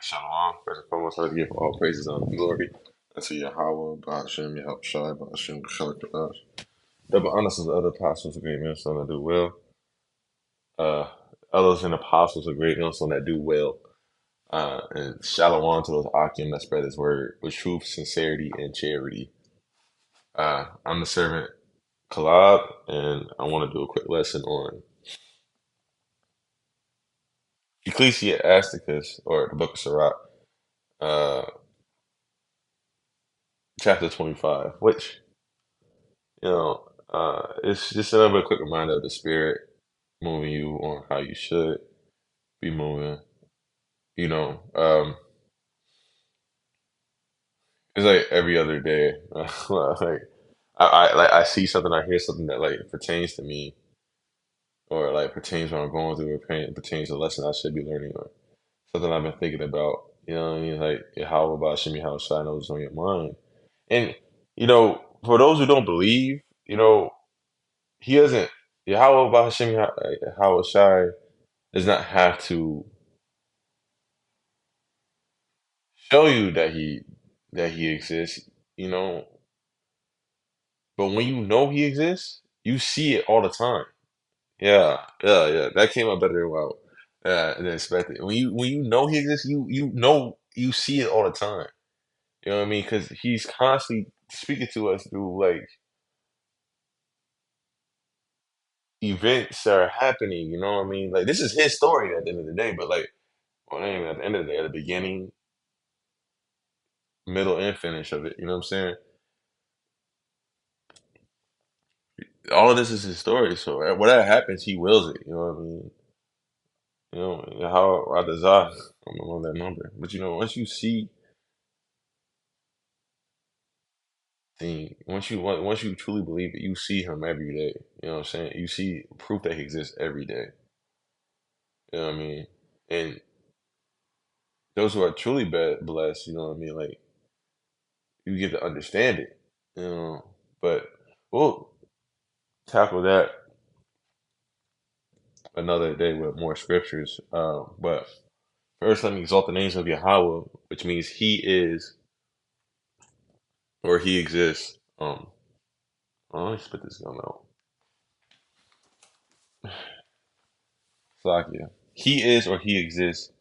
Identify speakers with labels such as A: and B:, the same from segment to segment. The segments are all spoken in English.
A: Shalom. First and foremost, I give all praises and glory unto Yahweh, Ba'ashem, Yahweh Shai, Ba'ashem, B'Shalak, double honors to the other apostles, a great men, some that do well. Uh, Others and apostles, a great men, some that do well. And shalom to those Akim that spread his word with truth, sincerity, and charity. I'm the servant Kalab, and I want to do a quick lesson on Ecclesiasticus, or the book of Sirach, uh, chapter 25, which it's just another quick reminder of the spirit moving you on how you should be moving. You know, it's like every other day. Like I see something, I hear something that like pertains to me, or like pertains what I'm going through, or pertains to a lesson I should be learning, or something I've been thinking about. You know what I mean? Like how about Shimmy, how Shai knows on your mind. And for those who don't believe, he doesn't. How about Hashem, how Shai does not have to show you that he exists, you know. But when you know he exists, you see it all the time. Yeah, yeah, yeah. That came out better than expected. When you know he exists, you know you see it all the time. You know what I mean? Because he's constantly speaking to us through like events that are happening. You know what I mean? Like this is his story at the end of the day. But like, well, anyway, at the end of the day, at the beginning, middle, and finish of it. You know what I'm saying? All of this is his story. So whatever happens, he wills it. You know what I mean? How Radazah, I don't know that number, but once you see once you truly believe it, you see him every day. You know what I'm saying? You see proof that he exists every day. You know what I mean? And those who are truly blessed, you know what I mean? Like you get to understand it. You know, but we'll tackle that another day with more scriptures. But first, let me exalt the names of Yahweh, which means He is or He exists. Let me spit this gum out. Slakia. He is or He exists,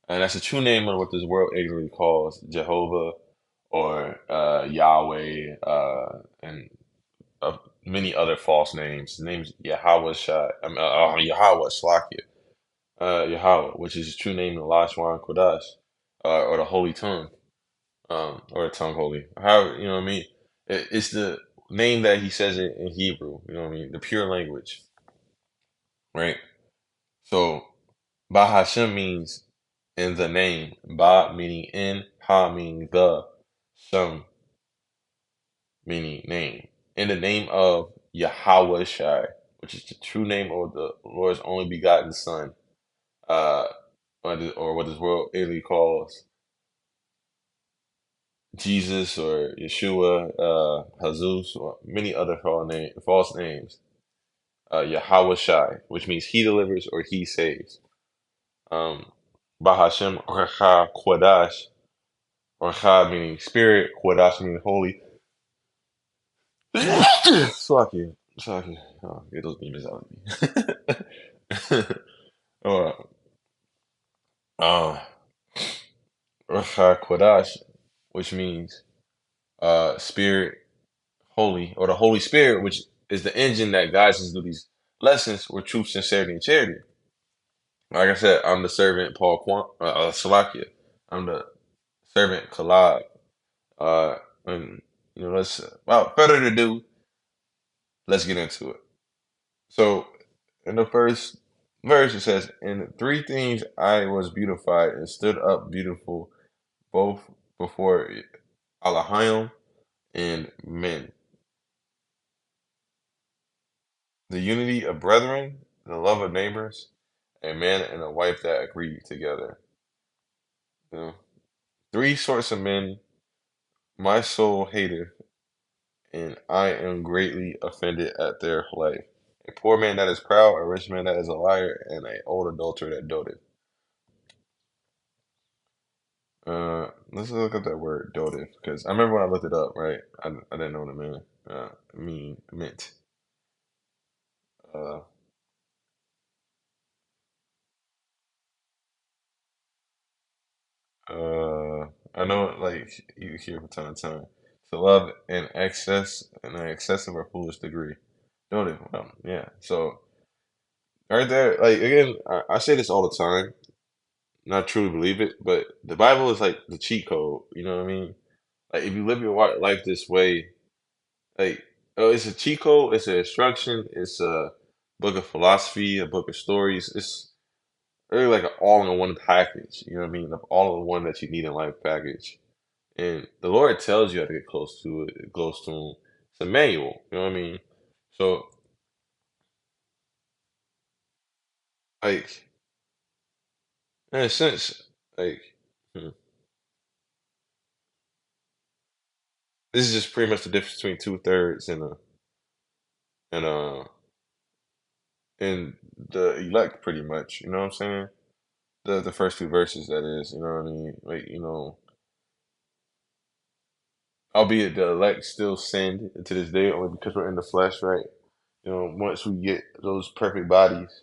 A: and that's the true name of what this world ignorantly calls Jehovah or Yahweh, and many other false names. His name's Yahweh Shai. Yahweh Slakia. Yahweh, which is his true name in Lashwan Kodash, or the Holy Tongue. Or tongue holy. However, you know what I mean? It's the name that he says it in Hebrew, you know what I mean? The pure language, right? So, Ba Hashem means in the name. Ba meaning in, Ha meaning the, Shem meaning name. In the name of Yahweh Shai, which is the true name of the Lord's only begotten Son, uh, or what this world really calls Jesus or Yeshua, Jesus, or many other false names. Yahweh Shai, which means He delivers or He saves. Bahashem Orcha Kwadash, Orcha meaning spirit, Kwadash meaning holy. Slaki, Slaki. Oh, get those demons out of me. Or, uh, Orcha Kwadash, which means spirit, holy, or the Holy Spirit, which is the engine that guides us through these lessons with truth, sincerity, and charity. Like I said, I'm the servant Paul Salakia. I'm the servant Kalab. And let's without further ado, let's get into it. So in the first verse it says, "In three things I was beautified and stood up beautiful, both before Elohim and men. The unity of brethren, the love of neighbors, a man and a wife that agree together." You know, three sorts of men my soul hateth, and I am greatly offended at their life. A poor man that is proud, a rich man that is a liar, and an old adulterer that doted. Let's look up that word dotive because I remember when I looked it up, right? I didn't know what it meant. Uh, uh, I know like you hear from time to time to love in excess, in an excessive or foolish degree. Dotive, yeah. So right there, like again, I say this all the time. Not truly believe it, but the Bible is like the cheat code. You know what I mean? Like if you live your life this way, like oh, it's a cheat code, it's an instruction, it's a book of philosophy, a book of stories. It's really like an all-in-one package. You know what I mean? Of all in one that you need in life package. And the Lord tells you how to get close to Him. It's a manual. You know what I mean? So like in a sense, like hmm, this is just pretty much the difference between two-thirds and and the elect pretty much, you know what I'm saying? The first two verses that is, you know what I mean? Like, albeit the elect still sin to this day only because we're in the flesh, right? Once we get those perfect bodies,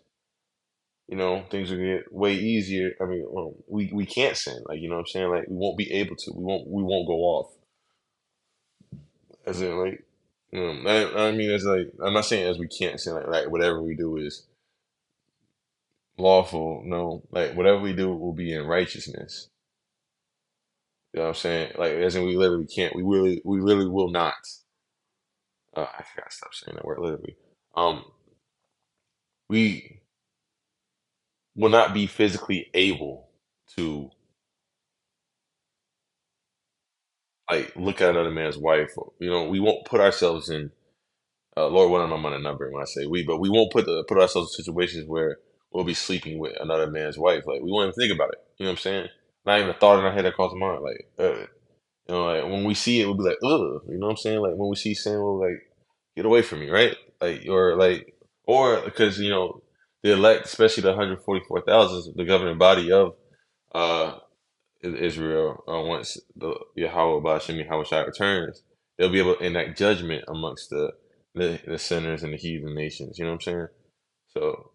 A: things will get way easier. I mean, we can't sin, like, you know what I'm saying? Like we won't be able to. We won't go off. As in like I mean it's like I'm not saying as we can't sin like whatever we do is lawful, no, like whatever we do will be in righteousness. You know what I'm saying? Like as in we literally can't, we literally will not. I gotta stop saying that word literally. We will not be physically able to like look at another man's wife. We won't put ourselves in. Lord, what am I gonna number when I say we? But we won't put ourselves in situations where we'll be sleeping with another man's wife. Like we won't even think about it. You know what I'm saying? Not even a thought in our head that crosses mind. Like like when we see it, we'll be like, ugh. You know what I'm saying? Like when we see sin, we'll like, get away from me, right? Or because the elect, especially the 144,000, the governing body of uh Israel, once the Yahweh Bashim Yahushua returns, they'll be able to enact judgment amongst the sinners and the heathen nations. You know what I'm saying? So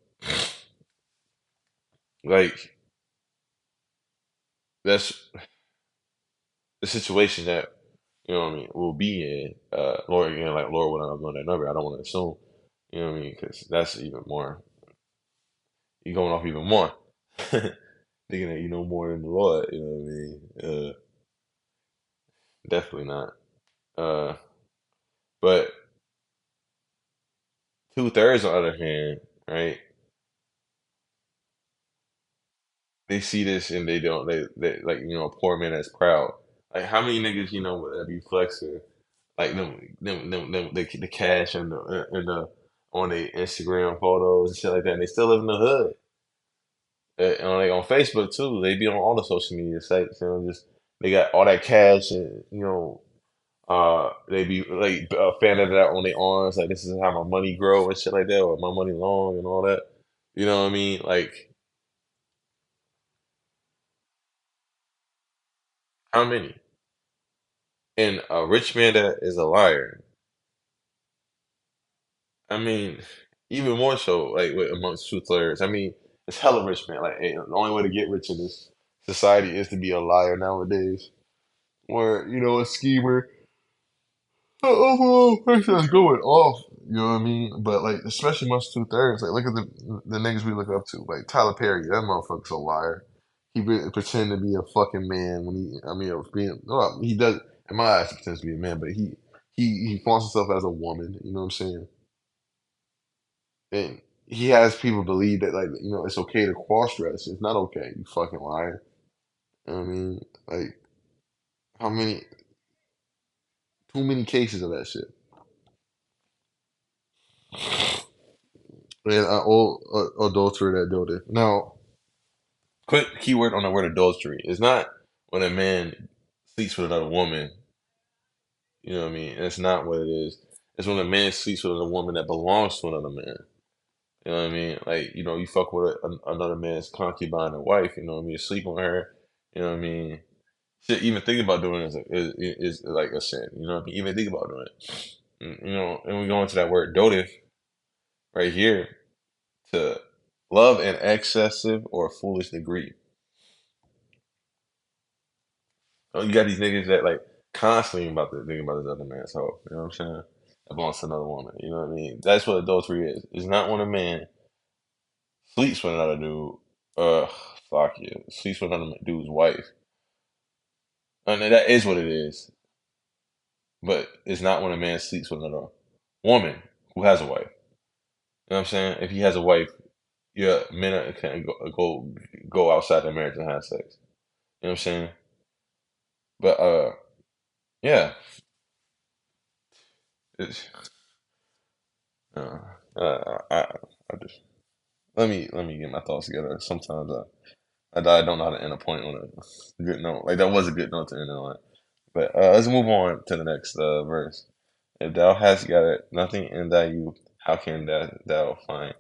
A: like that's the situation that what I mean we'll be in. Lord, like Lord, when I'm going that number, I don't want to assume. You know what I mean? Because that's even more. You're going off even more, thinking that you know more than the Lord. You know what I mean? Definitely not. Uh, but two-thirds, on the other hand, right? They see this and they don't. They like a poor man that's proud. Like how many niggas that be flexing like the cash and the on their Instagram photos and shit like that. And they still live in the hood. And on Facebook too. They be on all the social media sites. Just they got all that cash and they be like fanning it out on their arms. Like this is how my money grow and shit like that, or my money long and all that. You know what I mean? Like how many? And a rich man that is a liar. I mean, even more so, like amongst two-thirds. I mean, it's hella rich man. Like, hey, the only way to get rich in this society is to be a liar nowadays, or a schemer. Overall, person's going off. You know what I mean? But like, especially amongst two-thirds. Like, look at the niggas we look up to. Like Tyler Perry, that motherfucker's a liar. He pretend to be a fucking man when he. I mean, being well, he does. In my eyes, he pretends to be a man, but he wants himself as a woman. You know what I'm saying? And he has people believe that like it's okay to cross dress. It's not okay. You fucking liar. You know what I mean, like how many too many cases of that shit. And all adultery that do it. Now, quick keyword on the word adultery is not when a man sleeps with another woman. You know what I mean? It's not what it is. It's when a man sleeps with a woman that belongs to another man. You know what I mean? Like, you fuck with another man's concubine or wife, you know what I mean? You sleep on her, you know what I mean? shit, even thinking about doing it is like a sin. You know what I mean? Even think about doing it. You know, and we go into that word dotive right here to love an excessive or foolish degree. Oh, you got these niggas that like constantly about to think about this other man's hoe. You know what I'm saying? That belongs to another woman. You know what I mean? That's what adultery is. It's not when a man sleeps with another dude. Uh, fuck you. Sleeps with another dude's wife. And that is what it is. But it's not when a man sleeps with another woman who has a wife. You know what I'm saying? If he has a wife, yeah, men can go outside their marriage and have sex. You know what I'm saying? But yeah, it's, uh, I just let me get my thoughts together. Sometimes I don't know how to end a point on a good note. Like that was a good note to end on. But let's move on to the next verse. If thou hast gathered nothing in thy youth, how can thou find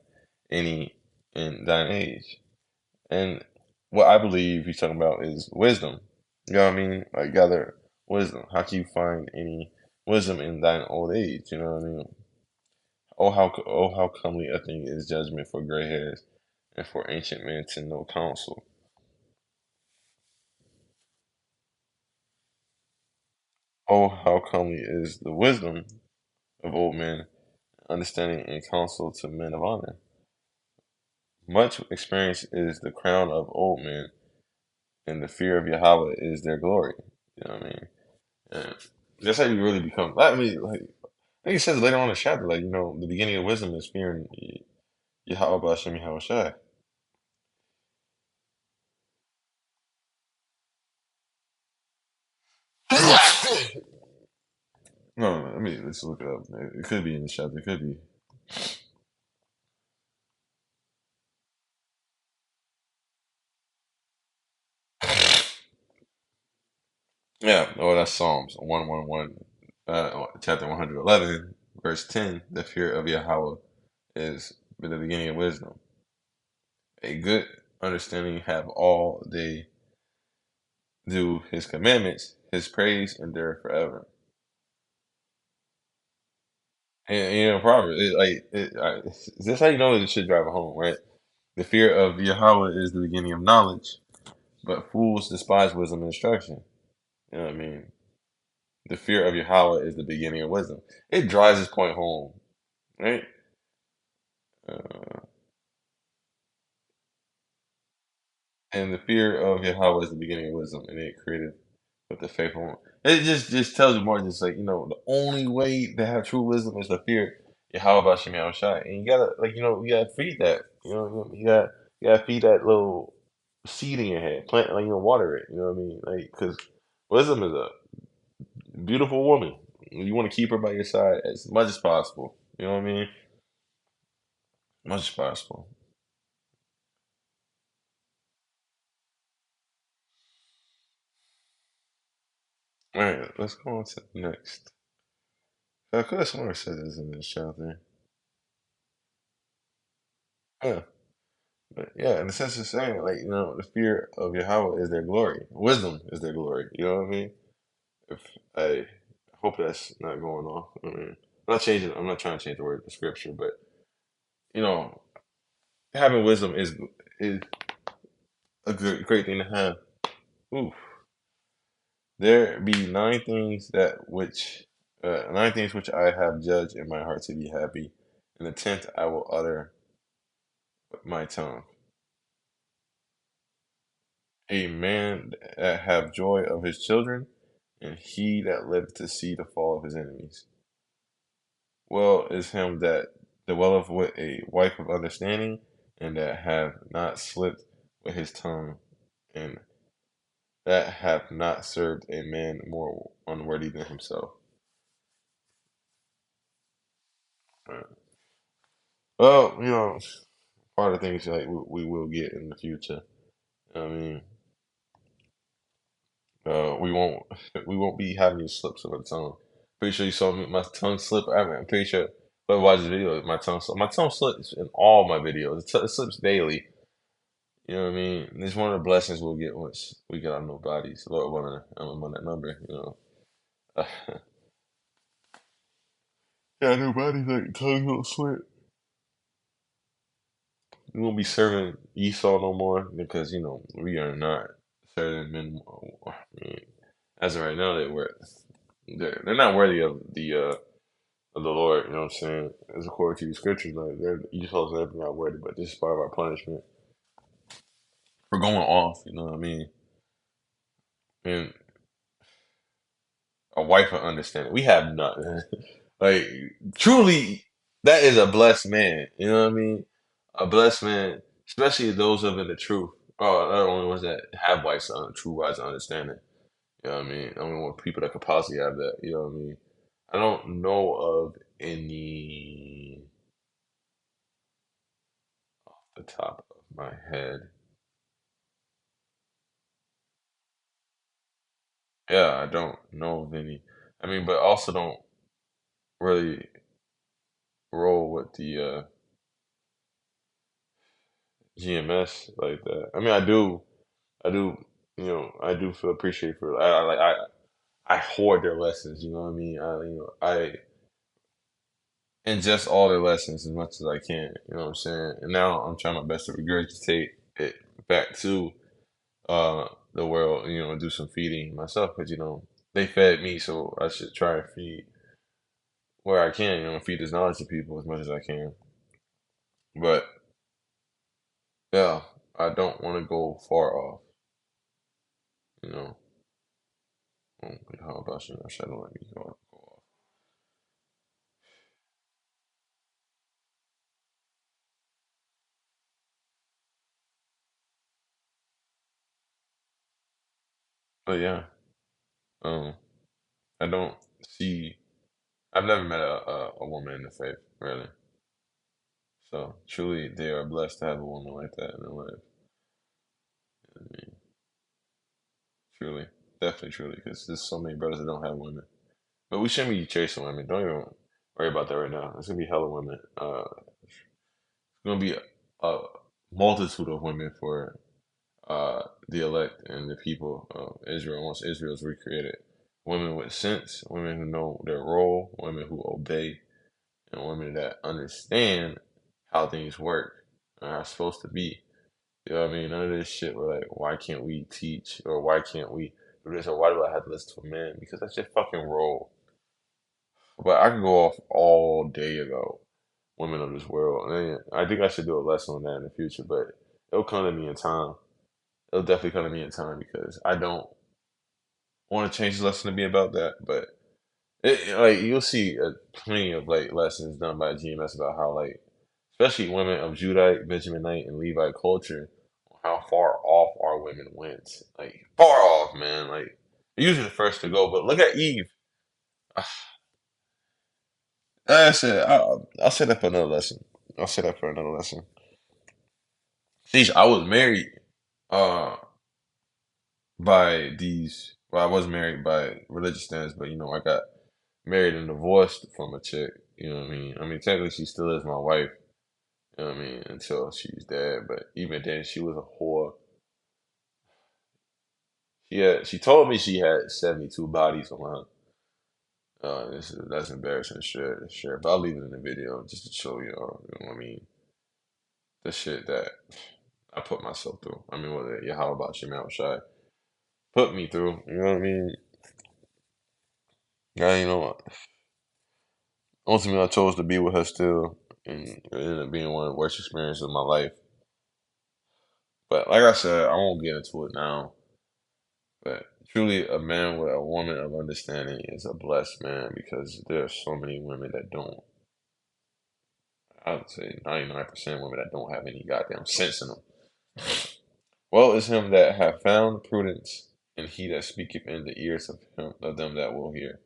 A: any in thine age? And what I believe he's talking about is wisdom. You know what I mean? Like gather wisdom. How can you find any wisdom in thine old age? You know what I mean? Oh how comely a thing is judgment for gray hairs, and for ancient men to know counsel. Oh how comely is the wisdom of old men, understanding and counsel to men of honor. Much experience is the crown of old men, and the fear of Yahweh is their glory. You know what I mean? And that's how you really become. I mean, like I think it says later on in the chapter, like the beginning of wisdom is fearing Yahweh B'Hashem Yahweh Shai. No, I mean, let's look it up. It could be in the chapter. It could be. Yeah. Oh, that's Psalms 111, chapter 111, verse 10. The fear of Yahweh is the beginning of wisdom. A good understanding have all they do his commandments. His praise endure forever. And Proverbs, this how you know this should drive it home, right? The fear of Yahweh is the beginning of knowledge, but fools despise wisdom and instruction. You know what I mean? The fear of Yahweh is the beginning of wisdom. It drives this point home, right? Uh, and the fear of Yahweh is the beginning of wisdom, and it created with the faithful one. It just tells you more, just like the only way to have true wisdom is to fear Yahweh B'Shem Yahweh Shai, and you gotta you gotta feed that. You gotta feed that little seed in your head, plant water it. You know what I mean? Like because wisdom is a beautiful woman. You want to keep her by your side as much as possible. You know what I mean? Much as possible. All right, let's go on to the next. I could have sworn I said this in this chapter. Yeah, but yeah, in the sense of saying, like, the fear of Yahweh is their glory. Wisdom is their glory. You know what I mean? If I hope that's not going on. I mean, I'm not trying to change the word of the scripture, but you know, having wisdom is a great thing to have. Ooh, there be nine things which I have judged in my heart to be happy, and the tenth I will utter with my tongue. A man that have joy of his children, and he that liveth to see the fall of his enemies. Well is him that dwelleth with a wife of understanding, and that have not slipped with his tongue, and that have not served a man more unworthy than himself. Right. Well, part of the things like we will get in the future. I mean, we won't we won't be having these slips of the tongue. Pretty sure you saw me, my tongue slip. I'm pretty sure. But watch the video, my tongue slips in all my videos. It slips daily. You know what I mean? It's one of the blessings we'll get once we get our new bodies. Lord willing, I'm on that number. Yeah, new bodies like tongues don't sweat. We won't be serving Esau no more because we are not serving men. I mean, as of right now, they're not worthy of the Lord. You know what I'm saying? As according to the scriptures, like Esau's never not worthy, but this is part of our punishment for going off. You know what I mean? And a wife of understanding. We have nothing. Like truly, that is a blessed man. You know what I mean? A blessed man, especially those of in the truth. Oh, they're the only ones that have wives, true wives of understanding. You know what I mean? I only want people that could possibly have that. You know what I mean? I don't know of any off the top of my head. Yeah, I don't know of any. I mean, but also don't really roll with the GMS like that. I mean, I do, I do feel appreciated for. I hoard their lessons. You know what I mean? I ingest all their lessons as much as I can. You know what I'm saying? And now I'm trying my best to regurgitate it back to the world. And do some feeding myself because they fed me, so I should try and feed where I can. Feed this knowledge to people as much as I can. But yeah, I don't want to go far off. You know. How about you? I should let me go off. But yeah, um, I don't see. I've never met a woman in the faith, really. So truly, they are blessed to have a woman like that in their life. I mean, truly, definitely, truly, because there's so many brothers that don't have women. But we shouldn't be chasing women. Don't even worry about that right now. There's gonna be hella women. It's gonna be a multitude of women for the elect and the people of Israel once Israel is recreated. Women with sense, women who know their role, women who obey, and women that understand how things work and are supposed to be. You know what I mean? None of this shit where like, why can't we teach or why can't we do this or why do I have to listen to a man? Because that's your fucking role. But I could go off all day about women of this world. And I think I should do a lesson on that in the future, but it'll come to me in time. It'll definitely come to me in time because I don't want to change the lesson to be about that. But like you'll see plenty of like lessons done by GMS about how like especially women of Judite, Benjaminite, and Levite culture, how far off our women went. Like far off, man. Like they're usually the first to go. But look at Eve. I said I'll say that for another lesson. I'll say that for another lesson. Sheesh, I was married uh by these. Well, I was married by religious standards, but I got married and divorced from a chick. You know what I mean? I mean, technically, she still is my wife. You know what I mean? Until she's dead, but even then, she was a whore. She told me she had 72 bodies on her. That's embarrassing to share, but I'll leave it in the video just to show you know what I mean, the shit that I put myself through. I mean, whether how about your mouth shy put me through, you know what I mean? Yeah, ultimately I chose to be with her still, and it ended up being one of the worst experiences of my life. But like I said, I won't get into it now. But truly, a man with a woman of understanding is a blessed man because there are so many women that don't. I would say 99% women that don't have any goddamn sense in them. Well is him that have found prudence, and he that speaketh in the ears of them that will hear.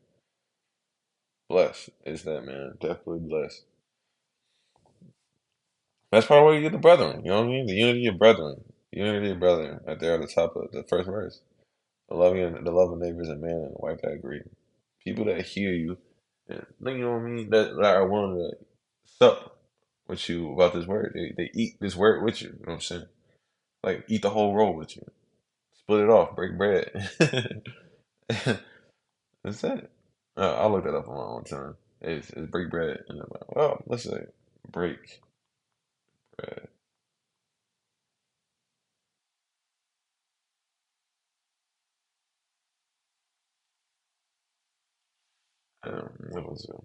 A: Blessed is that man, definitely blessed. That's probably where you get the brethren. You know what I mean? The unity of brethren, the unity of brethren, right there at the top of the first verse. The love of neighbors and man and the wife that agree. People that hear you, and you know what I mean, that are willing to sup with you about this word. They eat this word with you. You know what I'm saying? Like eat the whole roll with you. Split it off. Break bread. That's it. I'll look that up on my own time. It's break bread in the Bible. Well, let's say break bread. What was it?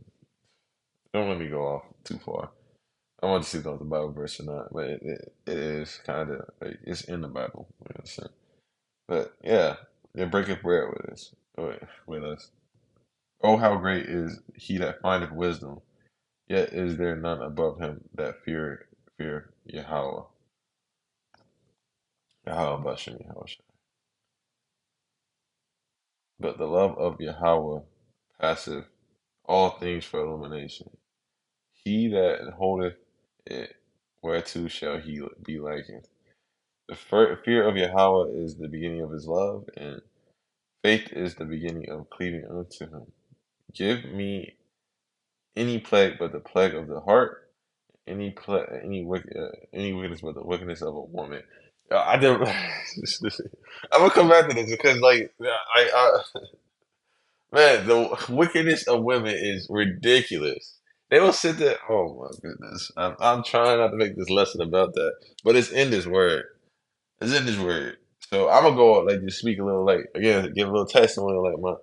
A: Don't let me go off too far. I want to see if that was the Bible verse or not, but it is kind of like it's in the Bible. You know what I'm saying? But yeah, they're breaking bread with us. With us. Oh, how great is he that findeth wisdom! Yet is there none above him that fear Yahweh. Yahweh Bashem Yahweh. But the love of Yahweh passeth all things for illumination. He that holdeth it, whereto shall he be likened? The fear of Yahweh is the beginning of his love, and faith is the beginning of cleaving unto him. Give me any plague but the plague of the heart, any wickedness but the wickedness of a woman. I didn't. I'm gonna come back to this because, like, man, the wickedness of women is ridiculous. They will sit there. Oh my goodness! I'm trying not to make this lesson about that, but it's in this word. It's in this word. So I'm gonna go like just speak a little like again, give a little testimony like my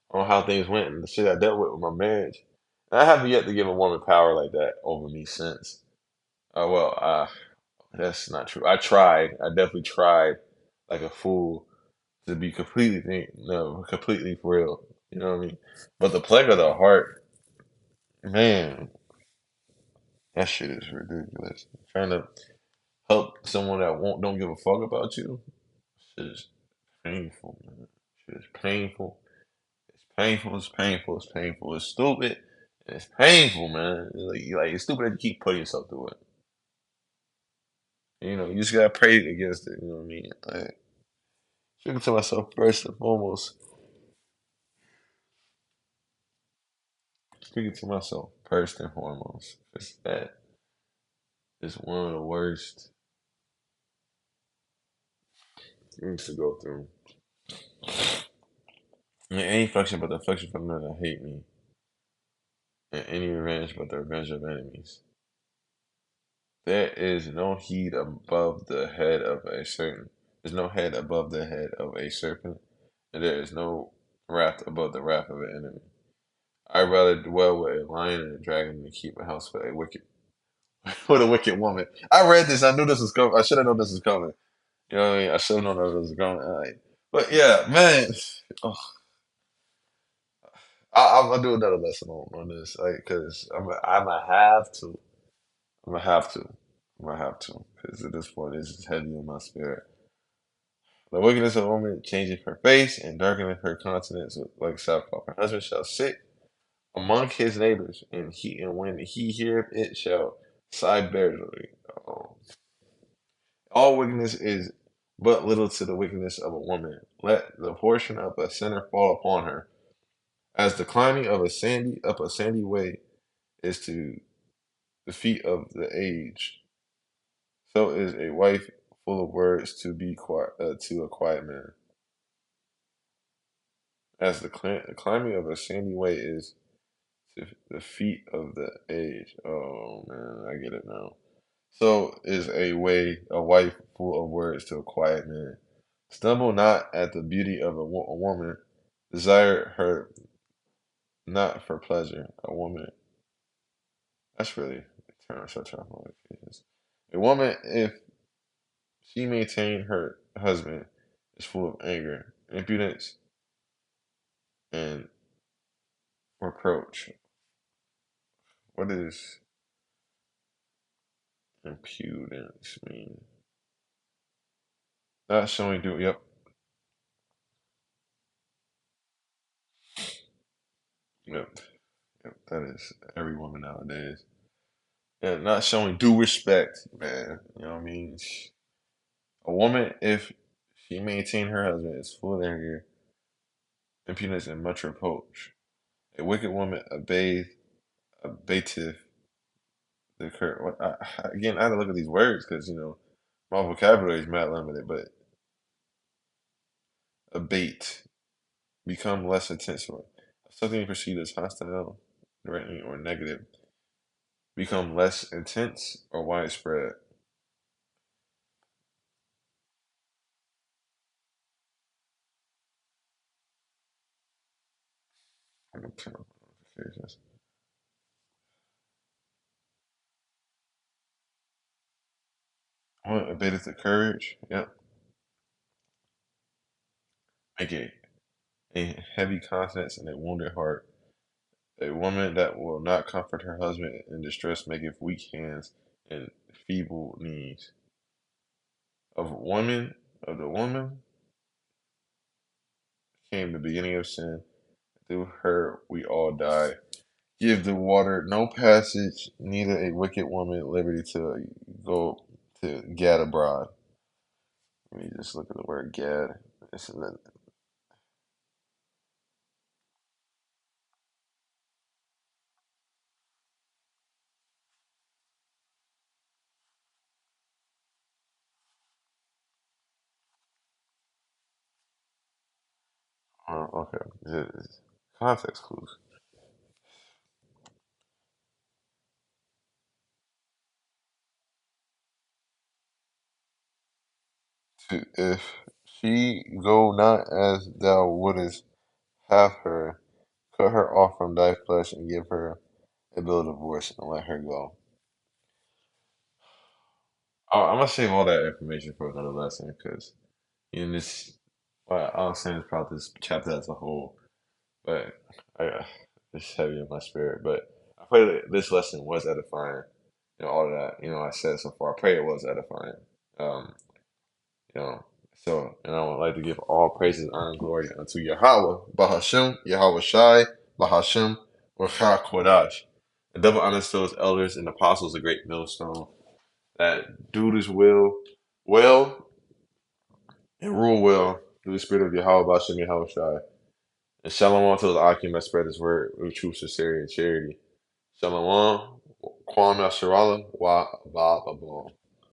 A: on how things went and the shit I dealt with my marriage. And I haven't yet to give a woman power like that over me since. That's not true. I tried. I definitely tried like a fool to be completely for real. You know what I mean? But the plague of the heart, man, that shit is ridiculous. Trying to help someone that won't don't give a fuck about you, shit is painful, man. Shit is painful. It's painful. It's painful. It's painful. It's stupid. It's painful, man. It's stupid that you keep putting yourself through it. You know, you just gotta pray against it. You know what I mean? Like, speaking to myself first and foremost. Speaking to myself first and foremost. It's that is one of the worst things to go through. And any affection but the affection from them that hate me, and any revenge but the revenge of enemies. There is no heed above the head of a serpent. There's no head above the head of a serpent, and there is no wrath above the wrath of an enemy. I'd rather dwell with a lion and a dragon than keep a house with a wicked with a wicked woman. I read this. I knew this was coming. I should have known this was coming. You know what I mean? I should have known that this was coming. But yeah, man. Oh, I'm gonna do another lesson on this, like, cause I'm gonna have to. I'm gonna have to. I'm gonna have to, because at this point, this is heavy on my spirit. The wickedness of a woman changeth her face and darkeneth her countenance like sackcloth. Her husband shall sit among his neighbors, and when he heareth it, shall sigh bitterly. Oh. All wickedness is but little to the wickedness of a woman. Let the portion of a sinner fall upon her. As the climbing of a sandy way is to the feet of the aged, so is a wife full of words to be quiet to a quiet man. As the climbing of a sandy way is to the feet of the aged. Oh man, I get it now. So is a wife full of words to a quiet man. Stumble not at the beauty of a woman. Desire her not for pleasure. A woman. That's really eternal such a A woman, if she maintain her husband, is full of anger, impudence, and reproach. What does impudence mean? Not showing due. Yep, yep, yep. That is every woman nowadays. Yeah, not showing due respect, man. You know what I mean? A woman, if she maintain her husband, is full of anger, impudence, and much reproach. A wicked woman abateth the curse. Again, I had to look at these words because My vocabulary is mad limited, but abate, become less intense, or something perceived as hostile, threatening, or negative, become less intense or widespread. Notifications. What abated the courage? Yep. Make it a heavy conscience and a wounded heart. A woman that will not comfort her husband in distress maketh weak hands and feeble knees. Of the woman came the beginning of sin. Through her we all die. Give the water no passage, neither a wicked woman liberty to go to gad abroad. Let me just look at the word gad. It's in the, okay. Context clues. If she go not as thou wouldest have her, cut her off from thy flesh and give her a bill of divorce and let her go. I'm gonna save all that information for another lesson because in this, well, I'll say this about this chapter as a whole, but it's heavy in my spirit. But I pray that this lesson was edifying. All of that, I said so far. I pray it was edifying. Um, you know, and I would like to give all praises, honor, and glory unto Yahweh, Bahashem, Yahweh Shai, Bahashem, Rachah Kodash. And double honors to those elders and apostles, a great millstone that do this will well and rule well through the spirit of Yahweh, Bahashem, Yahweh Shai. And shalom to those Akim that spread his word with true sincerity and charity. Shalom, Kwam Yasharala, Wa Ba Ba